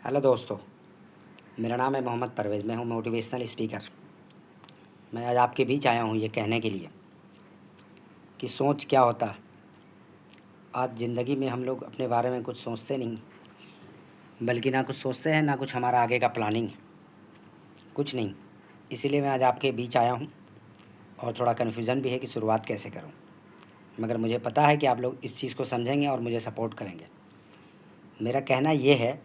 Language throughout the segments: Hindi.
हेलो दोस्तों, मेरा नाम है मोहम्मद परवेज़। मैं हूँ मोटिवेशनल स्पीकर। मैं आज आपके बीच आया हूँ ये कहने के लिए कि सोच क्या होता है। आज ज़िंदगी में हम लोग अपने बारे में कुछ सोचते नहीं, बल्कि ना कुछ सोचते हैं ना कुछ हमारा आगे का प्लानिंग, कुछ नहीं। इसीलिए मैं आज आपके बीच आया हूँ और थोड़ा कन्फ्यूज़न भी है कि शुरुआत कैसे करूँ, मगर मुझे पता है कि आप लोग इस चीज़ को समझेंगे और मुझे सपोर्ट करेंगे। मेरा कहना ये है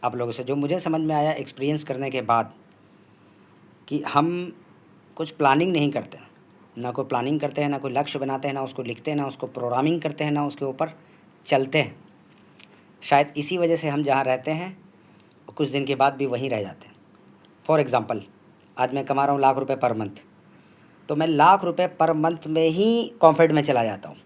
आप लोगों से, जो मुझे समझ में आया एक्सपीरियंस करने के बाद, कि हम कुछ प्लानिंग नहीं करते। ना कोई प्लानिंग करते हैं, ना कोई लक्ष्य बनाते हैं, ना उसको लिखते हैं, ना उसको प्रोग्रामिंग करते हैं, ना उसके ऊपर चलते हैं। शायद इसी वजह से हम जहाँ रहते हैं कुछ दिन के बाद भी वहीं रह जाते हैं। फॉर एग्ज़ाम्पल, आज मैं कमा रहा हूँ लाख रुपए पर मंथ, तो मैं लाख रुपए पर मंथ में ही कॉम्फर्ट में चला जाता हूँ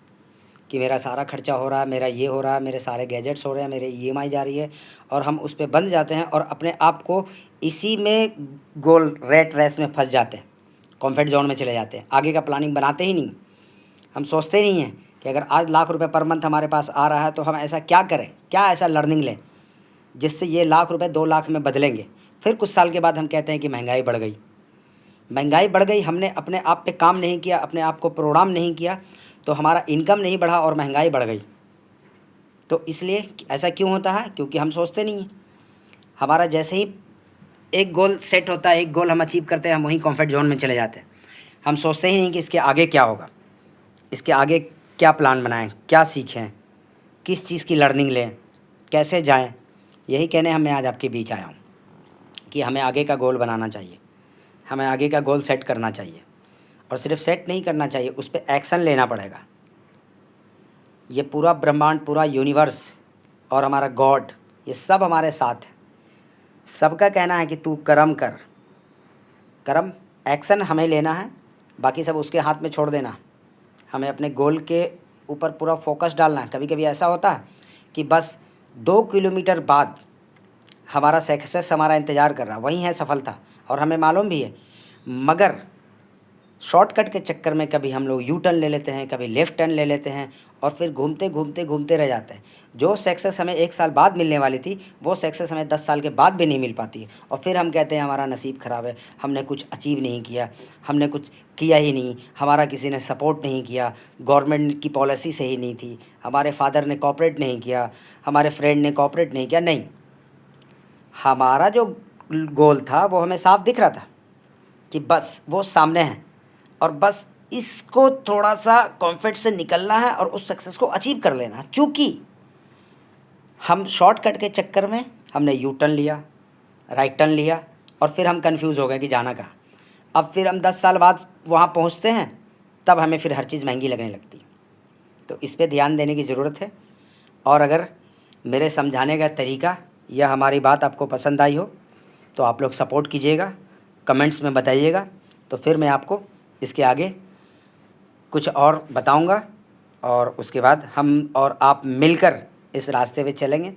कि मेरा सारा खर्चा हो रहा है, मेरा ये हो रहा है, मेरे सारे गैजेट्स हो रहे हैं, मेरे ईएमआई जा रही है, और हम उस पे बंध जाते हैं और अपने आप को इसी में गोल रेट रेस में फंस जाते हैं, कॉम्फर्ट जोन में चले जाते हैं। आगे का प्लानिंग बनाते ही नहीं। हम सोचते नहीं हैं कि अगर आज लाख रुपए पर मंथ हमारे पास आ रहा है तो हम ऐसा क्या करें, क्या ऐसा लर्निंग लें जिससे ये लाख रुपए 2 लाख में बदलेंगे। फिर कुछ साल के बाद हम कहते हैं कि महंगाई बढ़ गई। महंगाई बढ़ गई, हमने अपने आप पे काम नहीं किया, अपने आप को प्रोग्राम नहीं किया, तो हमारा इनकम नहीं बढ़ा और महंगाई बढ़ गई। तो इसलिए ऐसा क्यों होता है? क्योंकि हम सोचते नहीं हैं। हमारा जैसे ही एक गोल सेट होता है, एक गोल हम अचीव करते हैं, हम वहीं कॉम्फर्ट जोन में चले जाते हैं। हम सोचते ही नहीं कि इसके आगे क्या होगा, इसके आगे क्या प्लान बनाएं, क्या सीखें, किस चीज़ की लर्निंग लें, कैसे जाएं। यही कहने मैं आज आपके बीच आया हूँ कि हमें आगे का गोल बनाना चाहिए, हमें आगे का गोल सेट करना चाहिए, और सिर्फ सेट नहीं करना चाहिए, उस पर एक्शन लेना पड़ेगा। ये पूरा ब्रह्मांड, पूरा यूनिवर्स और हमारा गॉड, ये सब हमारे साथ है। सबका कहना है कि तू कर्म कर। कर्म, एक्शन हमें लेना है, बाकी सब उसके हाथ में छोड़ देना। हमें अपने गोल के ऊपर पूरा फोकस डालना है। कभी कभी ऐसा होता है कि बस 2 किलोमीटर बाद हमारा सक्सेस हमारा इंतज़ार कर रहा, वहीं है सफलता, और हमें मालूम भी है, मगर शॉर्टकट के चक्कर में कभी हम लोग यू टर्न ले लेते हैं, कभी लेफ़्ट टर्न ले लेते हैं, और फिर घूमते घूमते घूमते रह जाते हैं। जो सक्सेस हमें 1 साल बाद मिलने वाली थी, वो सक्सेस हमें 10 साल के बाद भी नहीं मिल पाती है। और फिर हम कहते हैं हमारा नसीब ख़राब है, हमने कुछ अचीव नहीं किया, हमने कुछ किया ही नहीं, हमारा किसी ने सपोर्ट नहीं किया, गवर्नमेंट की पॉलिसी सही नहीं थी, हमारे फादर ने कॉपरेट नहीं किया, हमारे फ्रेंड ने कॉपरेट नहीं किया। नहीं, हमारा जो गोल था वो हमें साफ दिख रहा था कि बस वो सामने है, और बस इसको थोड़ा सा कॉन्फिडेंस से निकलना है और उस सक्सेस को अचीव कर लेना है। चूँकि हम शॉर्टकट के चक्कर में हमने यू टर्न लिया, राइट टर्न लिया, और फिर हम कंफ्यूज हो गए कि जाना कहाँ। अब फिर हम 10 साल बाद वहाँ पहुँचते हैं, तब हमें फिर हर चीज़ महंगी लगने लगती है। तो इस पे ध्यान देने की ज़रूरत है। और अगर मेरे समझाने का तरीका या हमारी बात आपको पसंद आई हो तो आप लोग सपोर्ट कीजिएगा, कमेंट्स में बताइएगा, तो फिर मैं आपको इसके आगे कुछ और बताऊंगा, और उसके बाद हम और आप मिलकर इस रास्ते पे चलेंगे।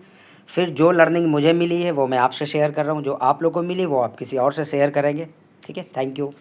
फिर जो लर्निंग मुझे मिली है वो मैं आपसे शेयर कर रहा हूँ, जो आप लोगों को मिली वो आप किसी और से शेयर करेंगे। ठीक है, थैंक यू।